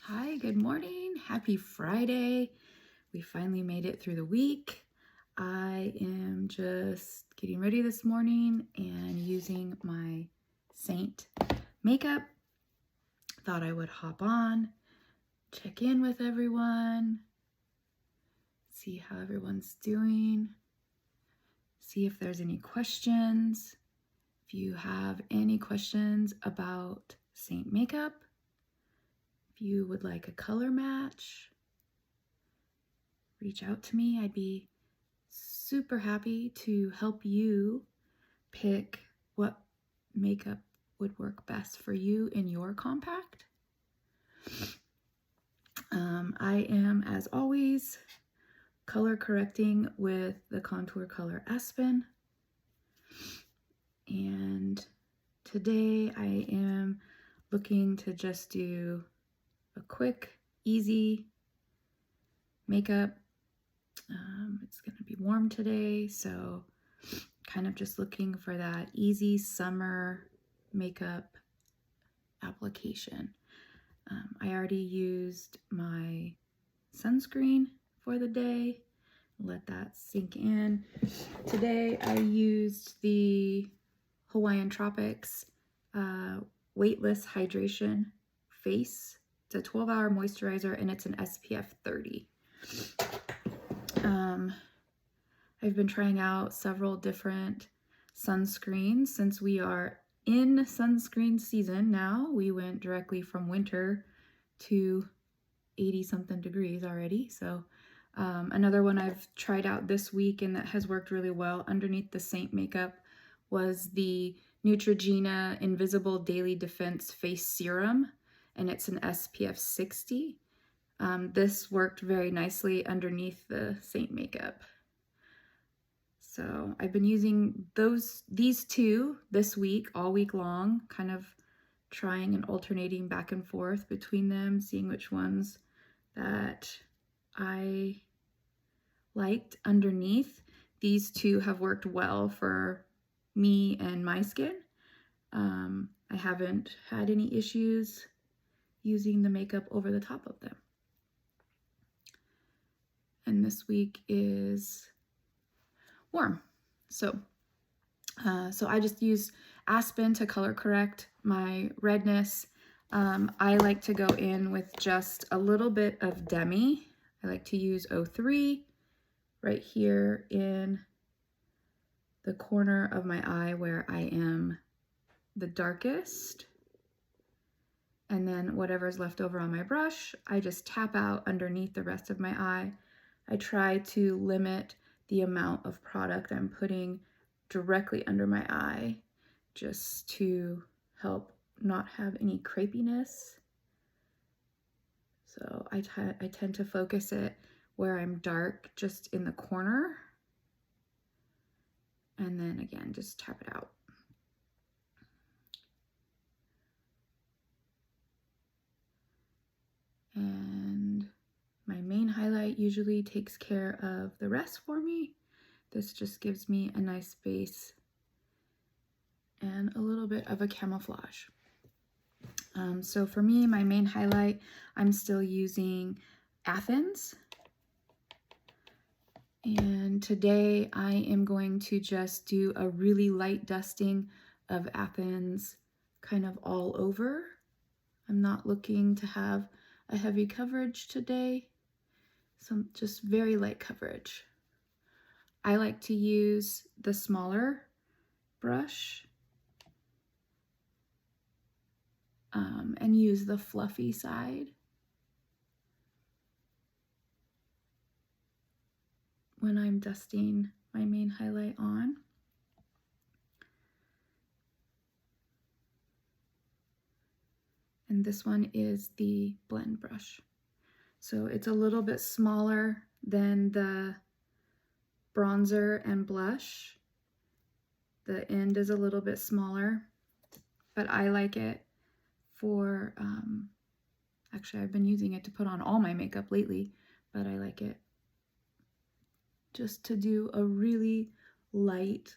Hi, good morning. Happy Friday. We finally made it through the week. I am just getting ready this morning and using my Seint makeup. Thought I would hop on, check in with everyone, see how everyone's doing, see if there's any questions. If you have any questions about Seint makeup, if you would like a color match, reach out to me. I'd be super happy to help you pick what makeup would work best for you in your compact. I am, as always, color correcting with the Contour Color Aspen. And today I am looking to just do a quick, easy makeup. It's going to be warm today, so kind of just looking for that easy summer makeup application. I already used my sunscreen for the day. Let that sink in. Today I used the Hawaiian Tropics Weightless Hydration Face. It's a 12-hour moisturizer and it's an SPF 30. I've been trying out several different sunscreens since we are in sunscreen season now. We went directly from winter to 80 something degrees already. So another one I've tried out this week and that has worked really well underneath the Seint makeup was the Neutrogena Invisible Daily Defense Face Serum, and it's an SPF 60. This worked very nicely underneath the Seint makeup. So I've been using these two this week, all week long, kind of trying and alternating back and forth between them, seeing which ones that I liked underneath. These two have worked well for me and my skin. I haven't had any issues using the makeup over the top of them. And this week is warm. So I just use Aspen to color correct my redness. I like to go in with just a little bit of Demi. I like to use 03 right here in the corner of my eye where I am the darkest. And then whatever's left over on my brush, I just tap out underneath the rest of my eye. I try to limit the amount of product I'm putting directly under my eye just to help not have any crepiness. So I tend to focus it where I'm dark, just in the corner. And then again, just tap it out. And my main highlight usually takes care of the rest for me. This just gives me a nice base and a little bit of a camouflage. So for me, my main highlight, I'm still using Athens. And today I am going to just do a really light dusting of Athens kind of all over. I'm not looking to have a heavy coverage today, some just very light coverage. I like to use the smaller brush and use the fluffy side when I'm dusting my main highlight on. And this one is the blend brush. So it's a little bit smaller than the bronzer and blush. The end is a little bit smaller, but I like it for, actually I've been using it to put on all my makeup lately, but I like it just to do a really light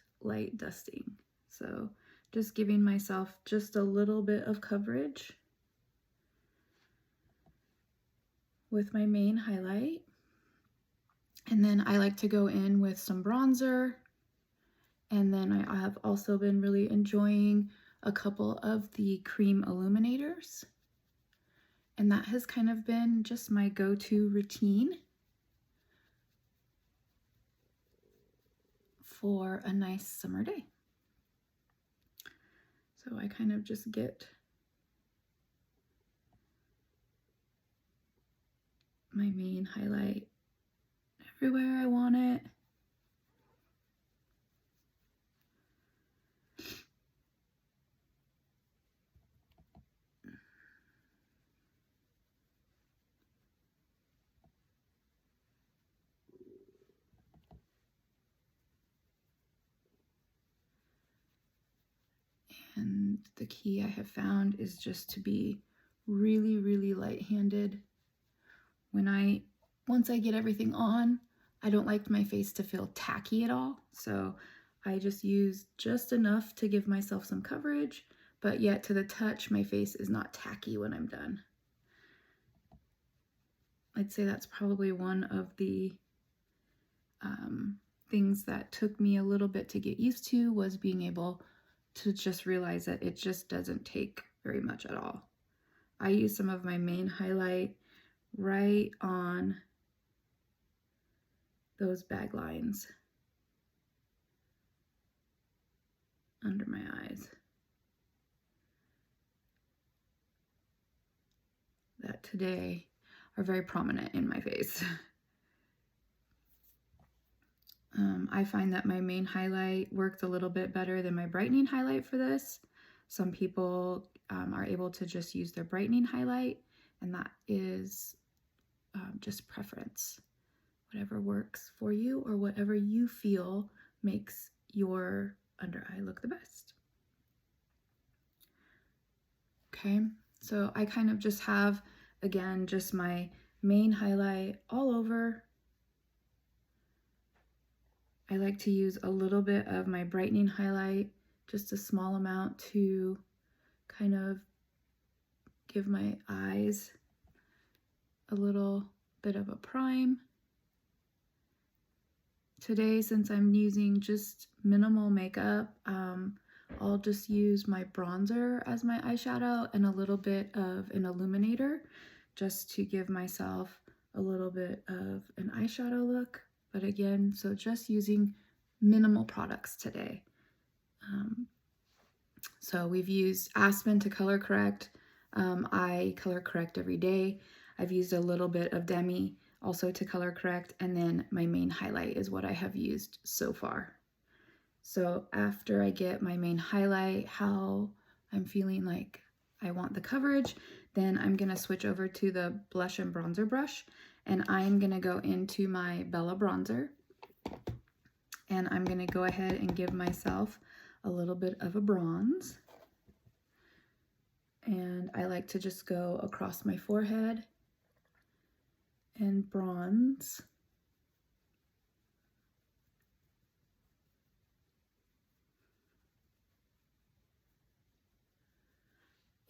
dusting. So just giving myself just a little bit of coverage. with my main highlight. And then I like to go in with some bronzer. And then I have also been really enjoying a couple of the cream illuminators. And that has kind of been just my go-to routine for a nice summer day. So I kind of just get my main highlight everywhere I want it. And the key I have found is just to be really, really light-handed. Once I get everything on, I don't like my face to feel tacky at all. So I just use just enough to give myself some coverage, but yet to the touch, my face is not tacky when I'm done. I'd say that's probably one of the things that took me a little bit to get used to, was being able to just realize that it just doesn't take very much at all. I use some of my main highlight right on those bag lines under my eyes that today are very prominent in my face. I find that my main highlight works a little bit better than my brightening highlight for this. Some people are able to just use their brightening highlight, and that is just preference. Whatever works for you or whatever you feel makes your under eye look the best. Okay, so I kind of just have, again, just my main highlight all over. I like to use a little bit of my brightening highlight, just a small amount, to kind of give my eyes a little bit of a prime. Today, since I'm using just minimal makeup, I'll just use my bronzer as my eyeshadow and a little bit of an illuminator, just to give myself a little bit of an eyeshadow look. But again, so just using minimal products today. So we've used Aspen to color correct. I color correct every day. I've used a little bit of Demi also to color correct, and then my main highlight is what I have used so far. So after I get my main highlight, how I'm feeling like I want the coverage, then I'm gonna switch over to the blush and bronzer brush, and I'm gonna go into my Bella bronzer, and I'm gonna go ahead and give myself a little bit of a bronze. And I like to just go across my forehead and bronze.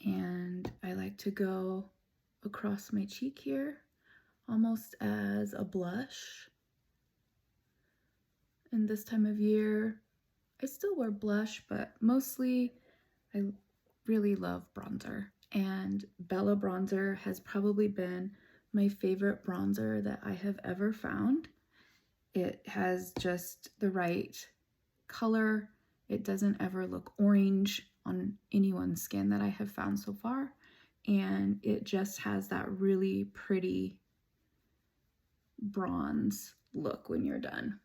And I like to go across my cheek here, almost as a blush. And this time of year, I still wear blush, but mostly I really love bronzer. And Bella bronzer has probably been my favorite bronzer that I have ever found. It has just the right color. It doesn't ever look orange on anyone's skin that I have found so far. And it just has that really pretty bronze look when you're done.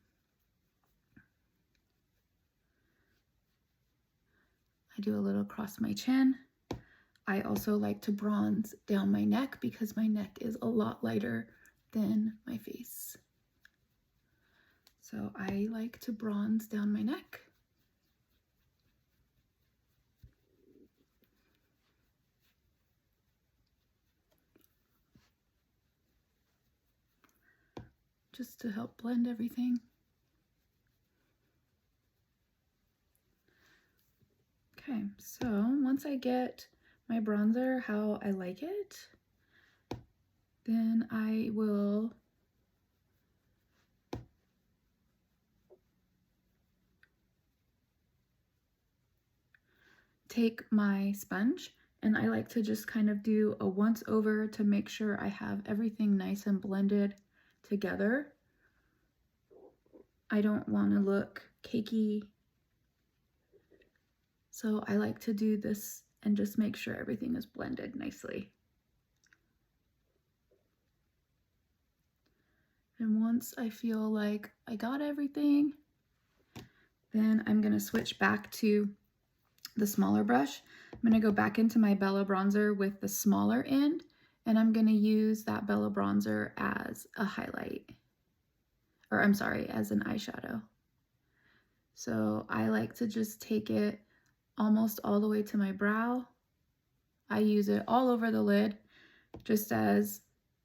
I do a little across my chin. I also like to bronze down my neck because my neck is a lot lighter than my face. So I like to bronze down my neck. Just to help blend everything. Okay, so once I get my bronzer how I like it, Then I will take my sponge, and I like to just kind of do a once over to make sure I have everything nice and blended together. I don't want to look cakey, so I like to do this and just make sure everything is blended nicely. And once I feel like I got everything, then I'm going to switch back to the smaller brush. I'm going to go back into my Bella bronzer with the smaller end, and I'm going to use that Bella bronzer as a highlight, or I'm sorry, as an eyeshadow. So I like to just take it almost all the way to my brow. I use it all over the lid just as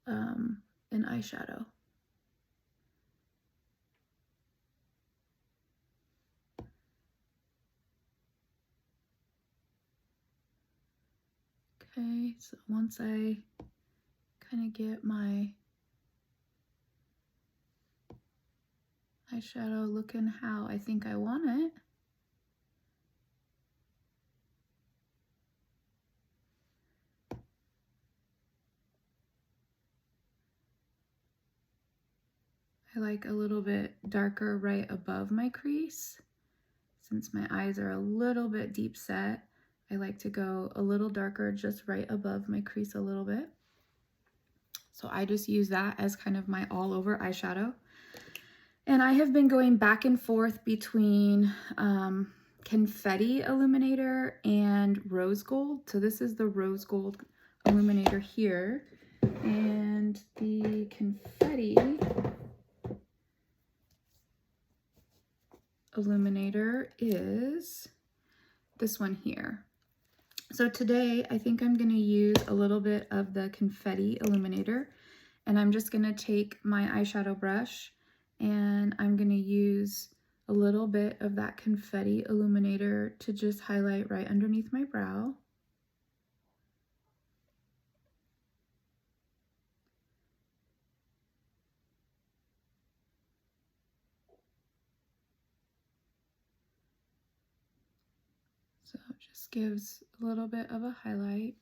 an eyeshadow. Okay, so once I kind of get my eyeshadow looking how I think I want it, I like a little bit darker right above my crease. Since my eyes are a little bit deep set, I like to go a little darker just right above my crease a little bit. So I just use that as kind of my all over eyeshadow. And I have been going back and forth between confetti illuminator and rose gold. So this is the rose gold illuminator here. And the confetti illuminator is this one here. So today I think I'm going to use a little bit of the confetti illuminator, and I'm just going to take my eyeshadow brush and I'm going to use a little bit of that confetti illuminator to just highlight right underneath my brow. So it just gives a little bit of a highlight.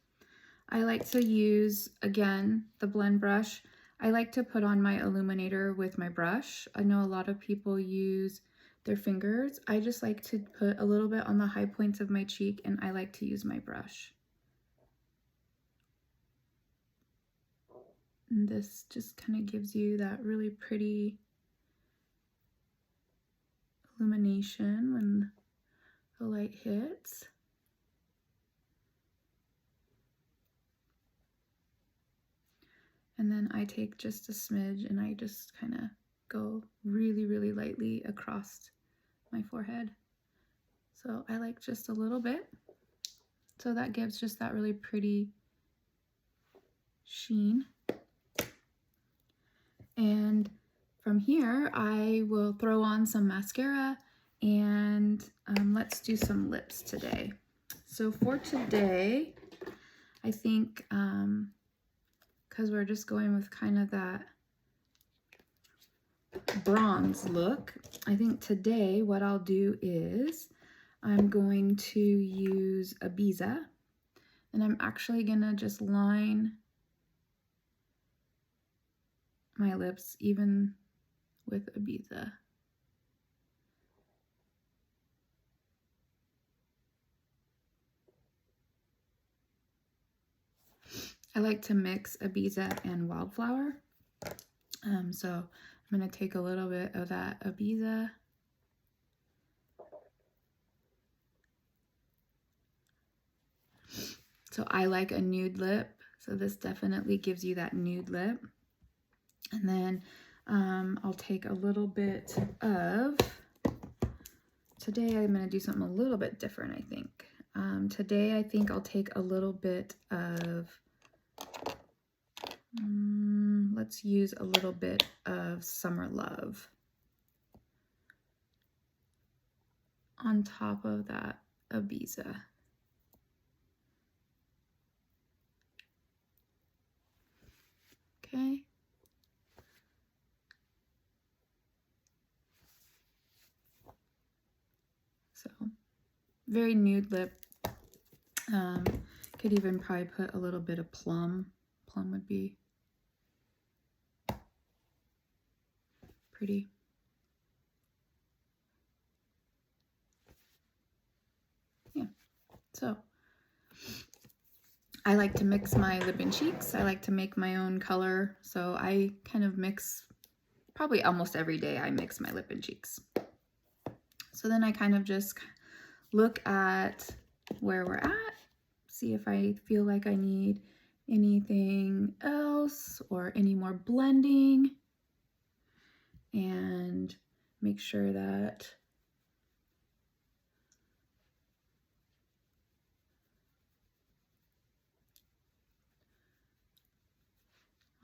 I like to use, again, the blend brush. I like to put on my illuminator with my brush. I know a lot of people use their fingers. I just like to put a little bit on the high points of my cheek, and I like to use my brush. And this just kind of gives you that really pretty illumination when the light hits. And then I take just a smidge and I just kind of go really, really lightly across my forehead. So I like just a little bit. So that gives just that really pretty sheen. And from here, I will throw on some mascara, and let's do some lips today. So for today, I think, because we're just going with kind of that bronze look, I think today what I'll do is I'm going to use Ibiza, and I'm actually gonna just line my lips even with Ibiza. I like to mix Ibiza and Wildflower. So I'm going to take a little bit of that Ibiza. So I like a nude lip. So this definitely gives you that nude lip. And then I'll take a little bit of, today I'm going to do something a little bit different, I think. Today I think I'll take a little bit of, let's use a little bit of Summer Love on top of that Ibiza. Okay. So very nude lip. Could even probably put a little bit of plum. Plum would be pretty. Yeah. So I like to mix my lip and cheeks. I like to make my own color. So I kind of mix, probably almost every day I mix my lip and cheeks. So then I kind of just look at where we're at, see if I feel like I need anything else or any more blending, and make sure that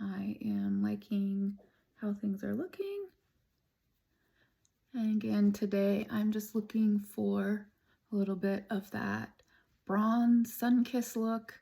I am liking how things are looking. And again, today I'm just looking for a little bit of that bronze sun-kissed look.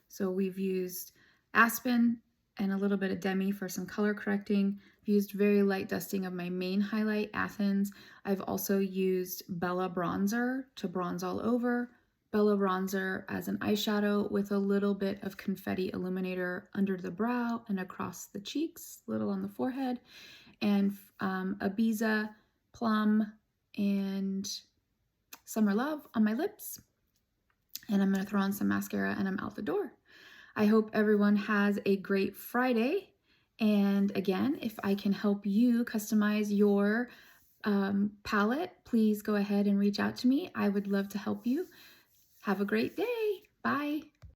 So we've used Aspen and a little bit of Demi for some color correcting. I've used very light dusting of my main highlight, Athens. I've also used Bella bronzer to bronze all over, Bella bronzer as an eyeshadow with a little bit of confetti illuminator under the brow and across the cheeks, little on the forehead, and Ibiza plum and Summer Love on my lips. And I'm going to throw on some mascara and I'm out the door. I hope everyone has a great Friday. And again, if I can help you customize your palette, please go ahead and reach out to me. I would love to help you. Have a great day. Bye.